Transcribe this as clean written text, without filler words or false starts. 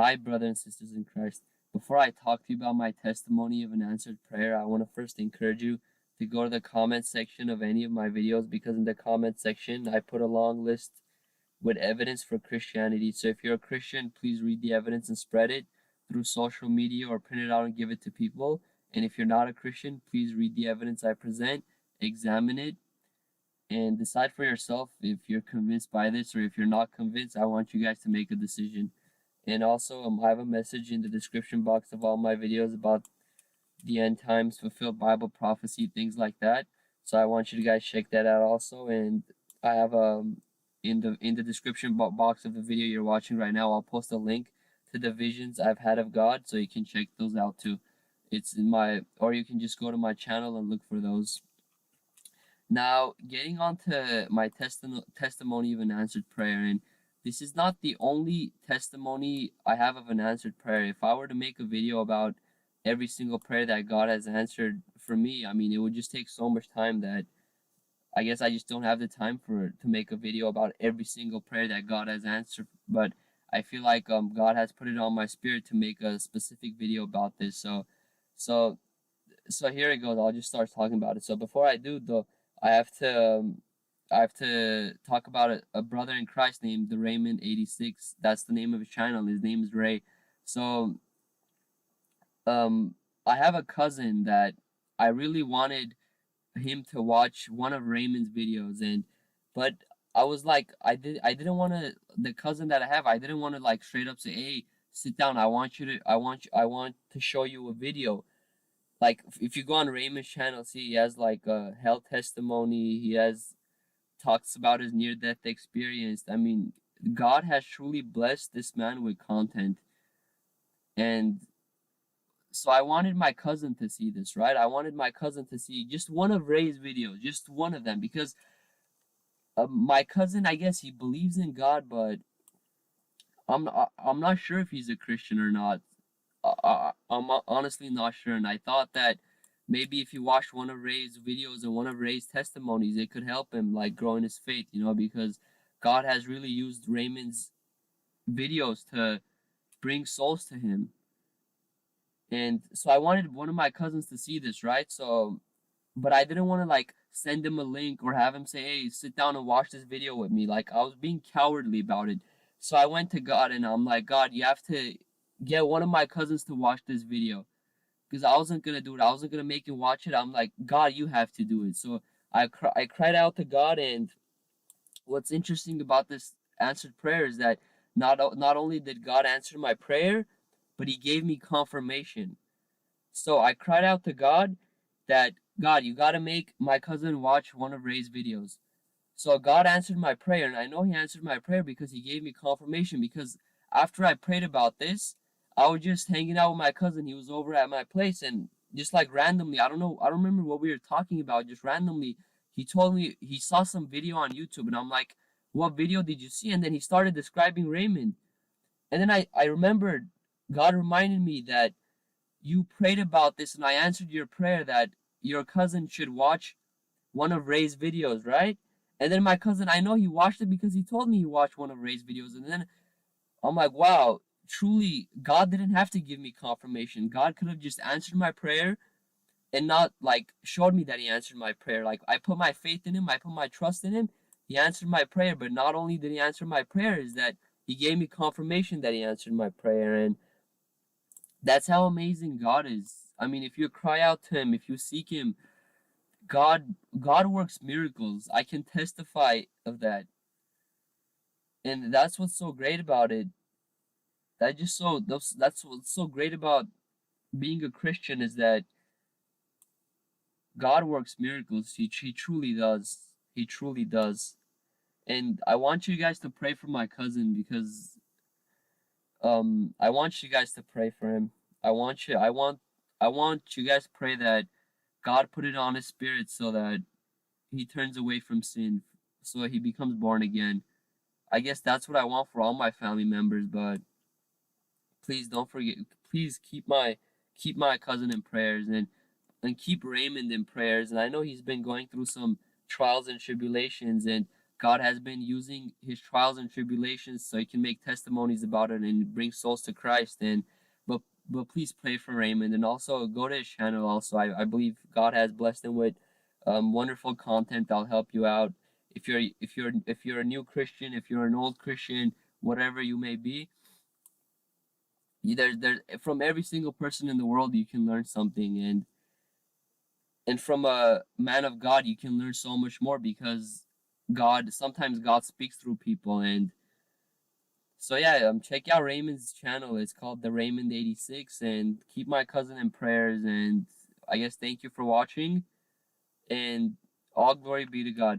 Hi, brothers and sisters in Christ. Before I talk to you about my testimony of an answered prayer, I want to first encourage you to go to the comment section of any of my videos, because in the comment section I put a long list with evidence for Christianity. So if you're a Christian, please read the evidence and spread it through social media or print it out and give it to people. And if you're not a Christian, please read the evidence I present, examine it, and decide for yourself if you're convinced by this, or if you're not convinced. I want you guys to make a decision. And also, I have a message in the description box of all my videos about the end times, fulfilled Bible prophecy, things like that. So I want you to guys check that out also. And I have in the description box of the video you're watching right now, I'll post a link to the visions I've had of God, so you can check those out too. It's in my, or you can just go to my channel and look for those. Now, getting on to my testimony of an answered prayer, and this is not the only testimony I have of an answered prayer. If I were to make a video about every single prayer that God has answered for me, I mean, it would just take so much time that I guess I just don't have the time to make a video about every single prayer that God has answered. But I feel like God has put it on my spirit to make a specific video about this. So here it goes. I'll just start talking about it. So before I do though, I have to talk about a brother in Christ named the Raymond 86. That's the name of his channel. His name is Ray. So I have a cousin that I really wanted him to watch one of Raymond's videos, and but I was like, I didn't want to, the cousin that I didn't want to like straight up say, hey, sit down, I want to show you a video. Like if you go on Raymond's channel, see he has like a health testimony. He has talks about his near-death experience. I mean, God has truly blessed this man with content, and so I wanted my cousin to see this, right? I wanted my cousin to see just one of Ray's videos, just one of them, because my cousin, I guess he believes in God, but I'm not sure if he's a Christian or not. I'm honestly not sure, and I thought that maybe if he watched one of Ray's videos and one of Ray's testimonies, it could help him like grow in his faith, because God has really used Raymond's videos to bring souls to him. And so I wanted one of my cousins to see this, right? So, but I didn't want to like send him a link or have him say, hey, sit down and watch this video with me. Like I was being cowardly about it. So I went to God and I'm like, God, you have to get one of my cousins to watch this video. Because I wasn't going to do it. I wasn't going to make him watch it. I'm like, God, you have to do it. So I cried out to God. And what's interesting about this answered prayer is that not only did God answer my prayer, but he gave me confirmation. So I cried out to God that, God, you got to make my cousin watch one of Ray's videos. So God answered my prayer, and I know he answered my prayer because he gave me confirmation. Because after I prayed about this, I was just hanging out with my cousin. He was over at my place, and just like randomly, I don't know, I don't remember what we were talking about, just randomly, he told me he saw some video on YouTube, and I'm like, what video did you see? And then he started describing Raymond. And then I remembered, God reminded me that you prayed about this, and I answered your prayer that your cousin should watch one of Ray's videos, right? And then my cousin, I know he watched it because he told me he watched one of Ray's videos. And then I'm like, wow, truly, God didn't have to give me confirmation. God could have just answered my prayer and not like showed me that he answered my prayer. Like I put my faith in him, I put my trust in him. He answered my prayer, but not only did he answer my prayer, is that he gave me confirmation that he answered my prayer. And that's how amazing God is. I mean, if you cry out to him, if you seek him, God works miracles. I can testify of that. And that's what's so great about it. That's what's so great about being a Christian, is that God works miracles. He truly does. He truly does. And I want you guys to pray for my cousin, because I want you guys to pray for him. I want you guys to pray that God put it on his spirit so that he turns away from sin, so he becomes born again. I guess that's what I want for all my family members, but please don't forget, please keep my cousin in prayers, and keep Raymond in prayers. And I know he's been going through some trials and tribulations, and God has been using his trials and tribulations so he can make testimonies about it and bring souls to Christ. And but but please pray for Raymond, and also go to his channel. Also, I believe God has blessed him with wonderful content that'll help you out. If you're a new Christian, if you're an old Christian, whatever you may be, there's from every single person in the world you can learn something, and from a man of God you can learn so much more, because sometimes God speaks through people. And so yeah, check out Raymond's channel. It's called the Raymond 86, and keep my cousin in prayers. And I guess thank you for watching, and all glory be to God.